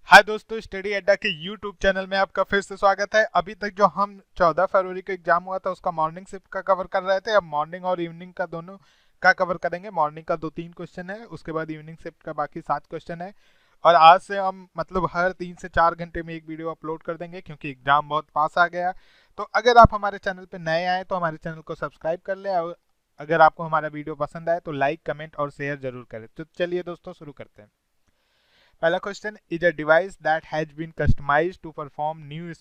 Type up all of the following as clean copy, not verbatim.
हाय दोस्तों, स्टडी अड्डा के यूट्यूब चैनल में आपका फिर से स्वागत है। अभी तक जो हम 14 फरवरी को एग्जाम हुआ था उसका मॉर्निंग शिफ्ट का कवर कर रहे थे। अब मॉर्निंग और इवनिंग का दोनों का कवर करेंगे। मॉर्निंग का 2-3 क्वेश्चन है, उसके बाद इवनिंग शिफ्ट का बाकी 7 क्वेश्चन है। और आज से हम मतलब हर 3 से 4 घंटे में एक वीडियो अपलोड कर देंगे क्योंकि एग्जाम बहुत पास आ गया। तो अगर आप हमारे चैनल पर नए आए तो हमारे चैनल को सब्सक्राइब कर ले, और अगर आपको हमारा वीडियो पसंद आए तो लाइक, कमेंट और शेयर जरूर करें। तो चलिए दोस्तों शुरू करते हैं। पहला question is a device that has been customised to perform new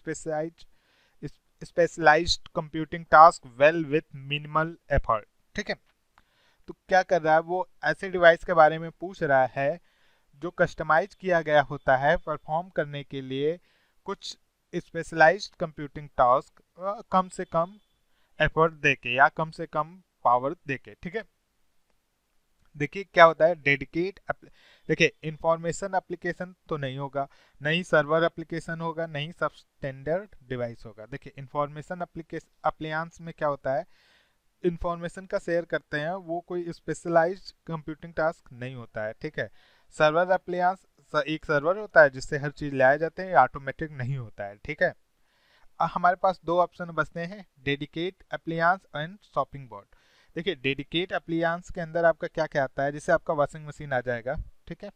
specialised computing task well with minimal effort. ठीक है, तो क्या कर रहा है वो, ऐसे डिवाइस के बारे में पूछ रहा है जो कस्टमाइज किया गया होता है परफॉर्म करने के लिए कुछ स्पेशलाइज्ड कंप्यूटिंग टास्क कम से कम एफर्ट देके या कम से कम पावर देके। ठीक है, देखिए क्या होता है डेडिकेट। देखिए इंफॉर्मेशन एप्लीकेशन तो नहीं होगा, नहीं सर्वर एप्लीकेशन होगा, नहीं सब स्टैंडर्ड डिवाइस होगा। देखिए इंफॉर्मेशन एप्लीकेशन अप्लियांस में क्या होता है, इंफॉर्मेशन का शेयर करते हैं, वो कोई स्पेशलाइज्ड कंप्यूटिंग टास्क नहीं होता है। ठीक है, सर्वर एप्लियांस एक सर्वर होता है जिससे हर चीज लाए जाते हैं, ऑटोमेटिक नहीं होता है। ठीक है, हमारे पास दो ऑप्शन बचते हैं, dedicate appliance and shopping board. देखिए डेडिकेट एप्लियांस के अंदर आपका क्या क्या आता है, जैसे आपका वॉशिंग मशीन आ जाएगा। ठीक है,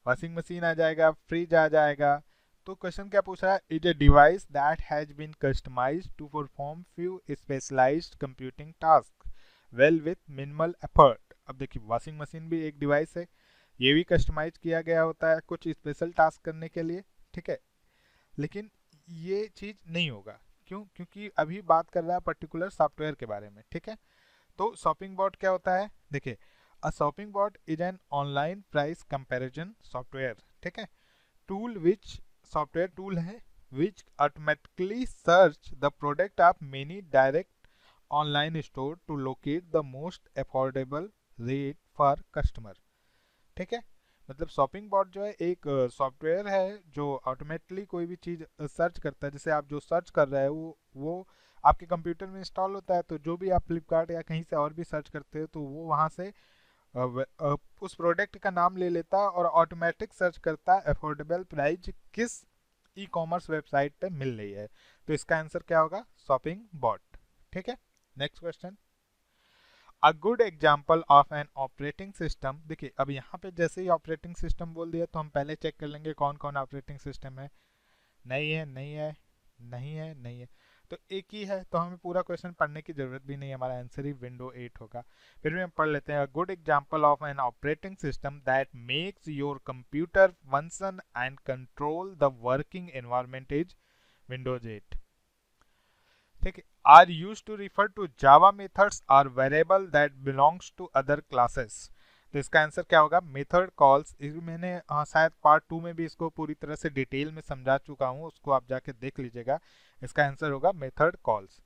वॉशिंग मशीन आ जाएगा, फ्रिज आ जाएगा। तो क्वेश्चन क्या पूछ रहा है, is a device that has been customised to perform few specialised computing task well with minimal effort. अब देखिए वॉशिंग मशीन भी एक डिवाइस है, ये भी कस्टमाइज किया गया होता है कुछ स्पेशल टास्क करने के लिए। ठीक है, लेकिन ये चीज नहीं होगा, क्यों? क्योंकि अभी बात कर रहा है पर्टिकुलर सॉफ्टवेयर के बारे में। ठीक है, तो शॉपिंग बॉट क्या होता है, देखिए a shopping bot is an online price comparison software. ठीक है, टूल विच सॉफ्टवेयर टूल है which automatically search the product of many direct online store to locate the most affordable rate for customer. ठीक है, मतलब shopping bot जो है एक software है जो ऑटोमेटिकली कोई भी चीज़ सर्च करता है। जैसे आप जो सर्च कर रहे हैं वो आपके कंप्यूटर में इंस्टॉल होता है, तो जो भी आप फ्लिपकार्ट या कहीं से और भी सर्च करते हो तो वो वहाँ से उस प्रोडक्ट का नाम ले लेता है और ऑटोमेटिक सर्च करता है अफोर्डेबल प्राइस किस ई कॉमर्स वेबसाइट पे मिल रही है। तो इसका आंसर क्या होगा, शॉपिंग बॉट। ठीक है, next question, a good example of an operating system. देखिए अब यहाँ पे जैसे ही ऑपरेटिंग सिस्टम बोल दिया तो हम पहले चेक कर लेंगे कौन कौन ऑपरेटिंग सिस्टम है। नहीं है, नहीं है, नहीं है, नहीं है, तो एक ही है, तो हमें पूरा क्वेश्चन पढ़ने की जरूरत भी नहीं है, हमारा आंसर ही विंडो 8 होगा। फिर भी हम पढ़ लेते हैं, good example of an operating system that makes your computer function and control the working environment is Windows 8। ठीक है, are use to refer to Java methods or variable that belongs to other classes. तो इसका answer क्या होगा, method calls. मैंने शायद part 2 में भी इसको पूरी तरह से डिटेल में समझा चुका हूँ, उसको आप जाके देख लीजिएगा। इसका आंसर होगा method calls.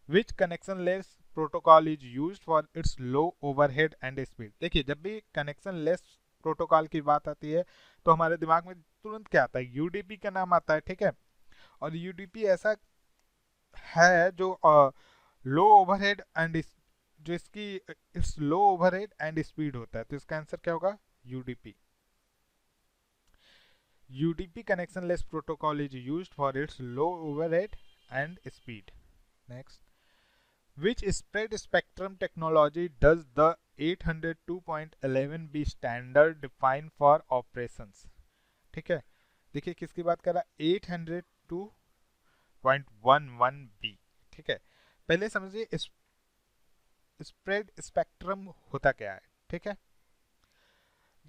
Which connection less protocol is use for its low overhead and speed. देखिए जब भी कनेक्शन लेस प्रोटोकॉल की बात आती है तो हमारे दिमाग में तुरंत क्या आता है, यूडीपी का नाम आता है। ठीक है, और यूडीपी ऐसा है जो लो ओवरहेड एंड जो इसकी इस लो ओवरहेड एंड स्पीड होता है। तो इसका आंसर क्या होगा, UDP. UDP connection less protocol is used for its low overhead and speed. Next, which spread spectrum technology does the 802.11b standard define for operations। ठीक है, देखिए किसकी बात कर रहा है, 802.11b। ठीक है, पहले समझिए स्प्रेड स्पेक्ट्रम होता क्या है। ठीक है,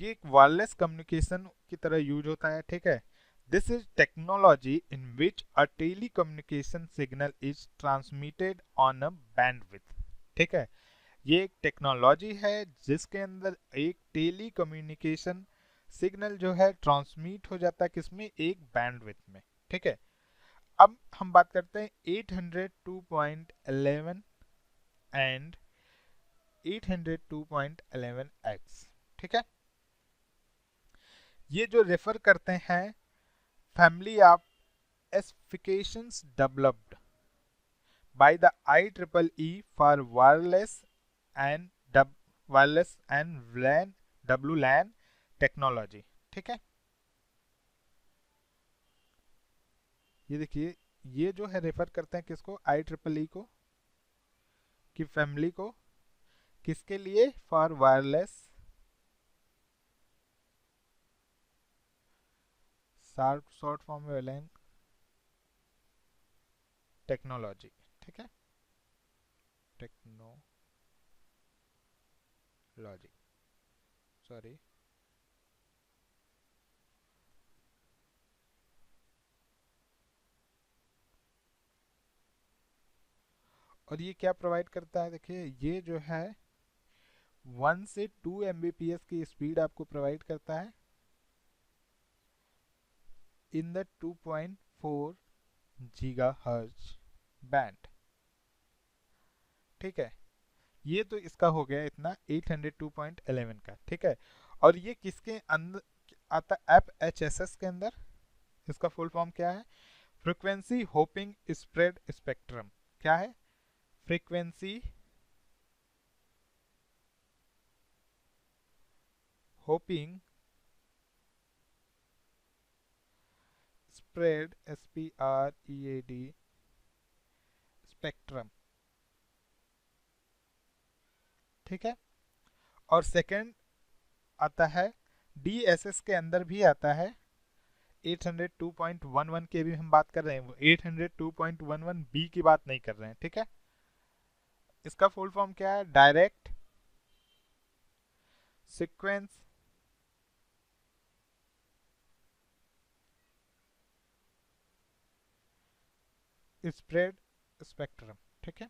ये एक वायरलेस कम्युनिकेशन की तरह यूज होता है। ठीक है, this is technology in which a telecommunication signal is transmitted on a bandwidth. ठीक है, ये एक टेक्नोलॉजी है जिसके अंदर एक टेली कम्युनिकेशन सिग्नल जो है ट्रांसमिट हो जाता है किसमें, एक बैंडविड्थ में। ठीक है, अब हम बात करते हैं 802.11 एंड 802.11x। ठीक है, ये जो रेफर करते हैं family of specifications developed by the IEEE for and wireless and WLAN technology. ठीक है। ये देखिए, ये जो है रेफर करते हैं किसको, IEEE को, कि फैमिली को, किसके लिए, फॉर वायरलेस शॉर्ट फॉर्म में वेलैन टेक्नोलॉजी, ठीक है, टेक्नोलॉजी, सॉरी। और ये क्या प्रोवाइड करता है, देखिए ये जो है 1 से 2 Mbps की स्पीड आपको प्रोवाइड करता है इन द 2.4 गीगाहर्ट्ज बैंड, ठीक है। ये तो इसका हो गया इतना 802.11 का, ठीक है। और ये किसके अंदर आता है, FHSS के अंदर। इसका फुल फॉर्म क्या है, फ्रीक्वेंसी होपिंग स्प्रेड स्पेक्ट्रम। क्या है, frequency hopping spread, SPREAD spectrum, ठीक है। और सेकंड आता है DSS के अंदर भी आता है 802.11 के भी हम बात कर रहे हैं, 802.11B की बात नहीं कर रहे हैं, ठीक है। इसका फुल फॉर्म क्या है, डायरेक्ट सीक्वेंस स्प्रेड स्पेक्ट्रम, ठीक है।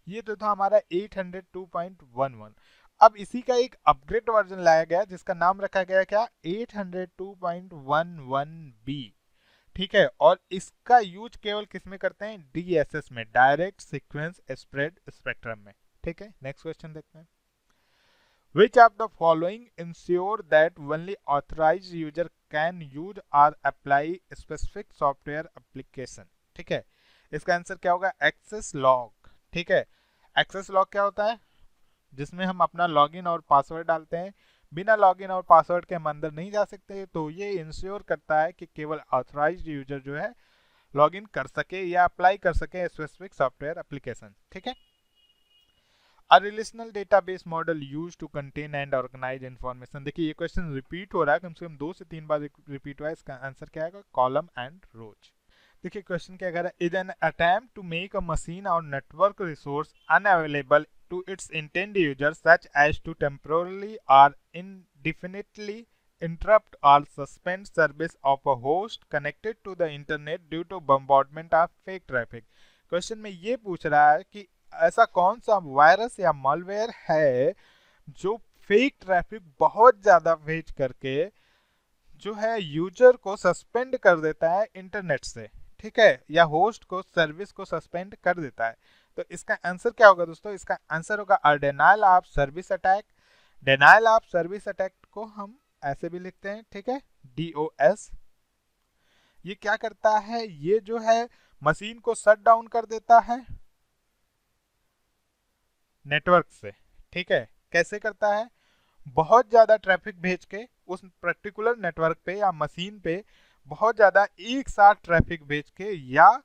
ये तो था हमारा 802.11। अब इसी का एक अपग्रेड वर्जन लाया गया जिसका नाम रखा गया क्या, 802.11B, ठीक है। और इसका यूज केवल किस में करते हैं, DSS में, डायरेक्ट सीक्वेंस स्प्रेड स्पेक्ट्रम में, ठीक है। नेक्स्ट क्वेश्चन देखते हैं, which of the following ensure that only authorized user can use or apply specific software application, ठीक है। इसका आंसर क्या होगा, एक्सेस लॉग, ठीक है। एक्सेस लॉग क्या होता है, जिसमें हम अपना लॉगिन और पासवर्ड डालते हैं, बिना लॉगिन और पासवर्ड के हम अंदर नहीं जा सकते। तो ये इंश्योर करता है कि केवल ऑथराइज्ड यूजर जो है लॉगिन कर सके या अप्लाई कर सके स्पेसिफिक सॉफ्टवेयर एप्लीकेशन, ठीक है। A relational database model used to contain and organize information। देखिए ये क्वेश्चन रिपीट हो रहा है, कम से कम 2 से 3 बार रिपीट हुआ है। इसका आंसर क्या है, कॉलम एंड रोज। देखिए क्वेश्चन क्या कह रहा है, is an attempt to make a machine और network resource unavailable to its intended users such as to temporarily or indefinitely interrupt or suspend service of a host connected to the internet due to bombardment of fake traffic। Question में ये पूछ रहा है कि ऐसा कौन सा virus या मॉलवेयर है जो फेक ट्रैफिक बहुत ज्यादा भेज करके जो है यूजर को सस्पेंड कर देता है इंटरनेट से, ठीक है, या होस्ट को, सर्विस को सस्पेंड कर देता है। तो इसका आंसर क्या होगा दोस्तों, इसका आंसर होगा denial of service attack. Denial of service attack को हम ऐसे भी लिखते हैं, ठीक है, DOS। ये क्या करता है, ये जो है मशीन को शट डाउन कर देता है नेटवर्क से, ठीक है। कैसे करता है, बहुत ज्यादा ट्रैफिक भेज के उस पर्टिकुलर नेटवर्क पे या मशीन पे बहुत ज्यादा एक साथ ट्रैफिक भेज के, या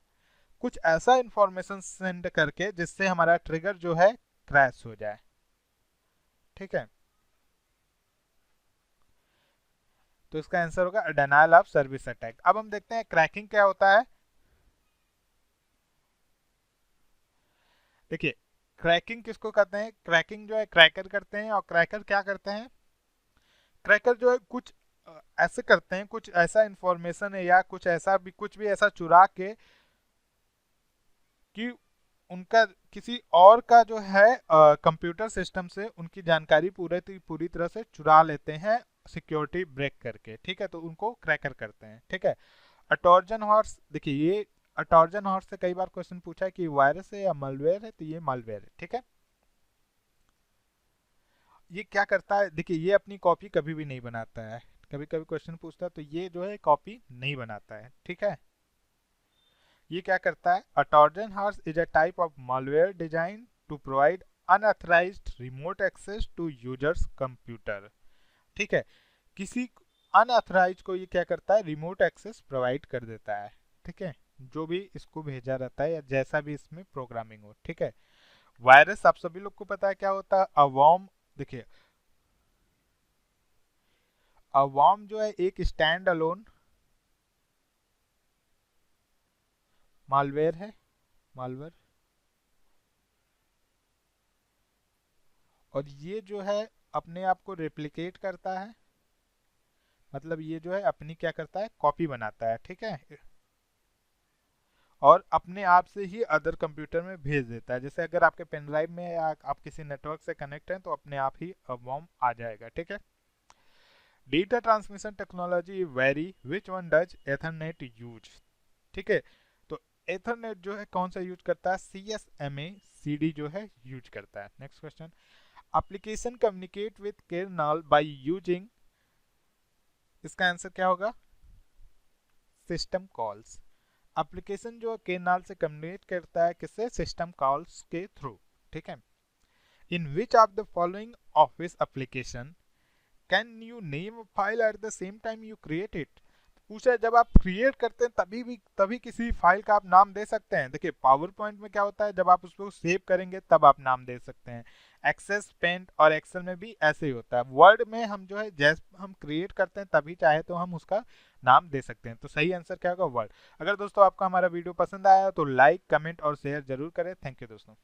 कुछ ऐसा इंफॉर्मेशन सेंड करके जिससे हमारा ट्रिगर जो है क्रैश हो जाए, ठीक है। तो इसका आंसर होगा डिनायल ऑफ सर्विस अटैक। अब हम देखते हैं क्रैकिंग क्या होता है। देखिए क्रैकिंग किसको कहते हैं, क्रैकिंग जो है क्रैकर करते हैं। और क्रैकर क्या करते हैं, क्रैकर जो है कुछ ऐसे करते हैं, कुछ ऐसा इंफॉर्मेशन है या कुछ ऐसा भी, कुछ भी ऐसा चुरा के कि उनका किसी और का जो है कंप्यूटर सिस्टम से उनकी जानकारी पूरी तरह से चुरा लेते हैं सिक्योरिटी ब्रेक करके, ठीक है। तो उनको क्रैकर करते हैं, ठीक है। अटॉर्जन हॉर्स, देखिए ये अटॉर्जन हॉर्स से कई बार क्वेश्चन पूछा है कि वायरस है या मालवेयर है, तो ये मालवेयर है, ठीक है। ये क्या करता है, देखिए ये अपनी कॉपी कभी भी नहीं बनाता है, कभी कभी क्वेश्चन पूछता है तो ये जो है कॉपी नहीं बनाता है, ठीक है। ये क्या करता है, a Trojan horse is a type of malware design to provide unauthorized remote access to users computer. ठीक है, किसी अनऑथराइज को ये क्या करता है, रिमोट एक्सेस प्रोवाइड कर देता है। ठीक है, जो भी इसको भेजा रहता है या जैसा भी इसमें प्रोग्रामिंग हो। ठीक है, वायरस आप सभी लोग को पता है क्या होता है, अवॉर्म। देखिए, अवॉर्म जो है एक स्टैंड अलोन मालवेयर है, मालवेयर। और ये जो है अपने आप को रेप्लिकेट करता है, मतलब ये जो है अपनी क्या करता है, कॉपी बनाता है। ठीक है, और अपने आप से ही अदर कंप्यूटर में भेज देता है। जैसे अगर आपके पेन ड्राइव में या आप किसी नेटवर्क से कनेक्ट हैं तो अपने आप ही वर्म आ जाएगा। ठीक है, data transmission technology very, which one does Ethernet use. ठीक है, तो एथरनेट जो है कौन सा यूज करता है, CSMA CD जो है यूज करता है। Next question, application communicate with kernel by using, इसका आंसर क्या होगा, सिस्टम कॉल्स। एप्लीकेशन जो कर्नल से कम्युनिकेट करता है किससे, सिस्टम कॉल्स के थ्रू। ठीक है, in which of the following office application can you name file at the same time you create it. पूछा है जब आप क्रिएट करते हैं तभी किसी फाइल का आप नाम दे सकते हैं। देखिए, पावर पॉइंट में क्या होता है, जब आप उसको सेव करेंगे तब आप नाम दे सकते हैं। एक्सेस, पेंट और एक्सेल में भी ऐसे ही होता है। वर्ड में हम जो है जैसे हम क्रिएट करते हैं तभी चाहे तो हम उसका नाम दे सकते हैं। तो सही आंसर क्या होगा, वर्ड। अगर दोस्तों आपको हमारा वीडियो पसंद आया तो लाइक, कमेंट और शेयर जरूर करें। थैंक यू दोस्तों।